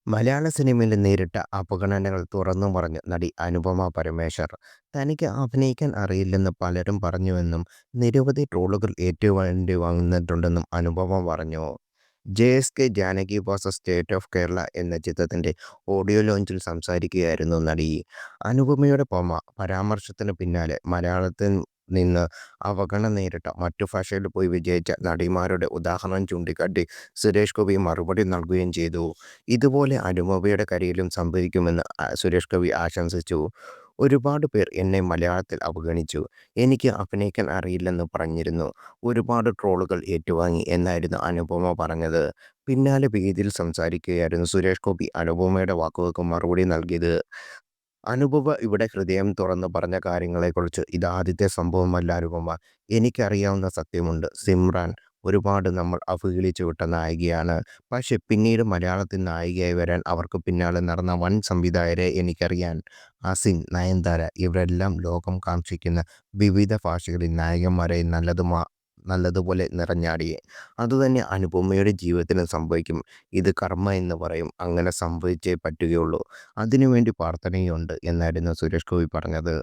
മലയാള സിനിമയിൽ നേരിട്ട അവഗണനകൾ തുറന്നു പറഞ്ഞ് നടി അനുപമ പരമേശ്വർ. തനിക്ക് അഭിനയിക്കാൻ അറിയില്ലെന്ന് പലരും പറഞ്ഞുവെന്നും നിരവധി ട്രോളുകൾ ഏറ്റുവാങ്ങേണ്ടി വന്നിട്ടുണ്ടെന്നും അനുപമ പറഞ്ഞു. JSK Janaki versus state of Kerala എന്ന ചിത്രത്തിന്റെ ഓഡിയോ ലോഞ്ചിൽ സംസാരിക്കുകയായിരുന്നു നടി. അനുപമയുടെ പരാമർശത്തിന് പിന്നാലെ മലയാളത്തിൽ നിന്ന് അവഗണന നേരിട്ട മറ്റു ഭാഷയിൽ പോയി വിജയിച്ച നടിമാരുടെ ഉദാഹരണം ചൂണ്ടിക്കാട്ടി സുരേഷ് ഗോപി മറുപടി നൽകുകയും ചെയ്തു. ഇതുപോലെ അനുപമയുടെ കരിയറിലും സംഭവിക്കുമെന്ന് സുരേഷ് ഗോപി ആശംസിച്ചു. ഒരുപാട് പേർ എന്നെ മലയാളത്തിൽ അവഗണിച്ചു. എനിക്ക് അഭിനയിക്കാൻ അറിയില്ലെന്ന് പറഞ്ഞിരുന്നു. ഒരുപാട് ട്രോളുകൾ ഏറ്റുവാങ്ങി എന്നായിരുന്നു അനുപമ പറഞ്ഞത്. പിന്നാലെ വേദിയിൽ സംസാരിക്കുകയായിരുന്നു സുരേഷ് ഗോപി അനുപമയുടെ വാക്കുകൾക്ക് മറുപടി നൽകിയത്. അനുപമ ഇവിടെ ഹൃദയം തുറന്ന് പറഞ്ഞ കാര്യങ്ങളെക്കുറിച്ച് ഇതാദ്യത്തെ സംഭവമല്ല അനുപമ. എനിക്കറിയാവുന്ന സത്യമുണ്ട്. സിമ്രാൻ ഒരുപാട് നമ്മൾ അവഹേളിച്ചു വിട്ട നായികയാണ്. പക്ഷെ പിന്നീട് മലയാളത്തിൽ നായികയായി വരാൻ അവർക്ക് പിന്നാലെ നടന്ന വൻ സംവിധായകരെ എനിക്കറിയാം. അസിൻ, നയൻതാര ഇവരെല്ലാം ലോകം കാംക്ഷിക്കുന്ന വിവിധ ഭാഷകളിൽ നായകന്മാരായി നല്ലതുപോലെ നിറഞ്ഞാടി. അതുതന്നെ അനുപമയുടെ ജീവിതത്തിലും സംഭവിക്കും. ഇത് കർമ്മ എന്ന് പറയും. അങ്ങനെ സംഭവിച്ചേ പറ്റുകയുള്ളൂ. അതിനുവേണ്ടി പ്രാർത്ഥനയുണ്ട് എന്നായിരുന്നു സുരേഷ് ഗോപി പറഞ്ഞത്.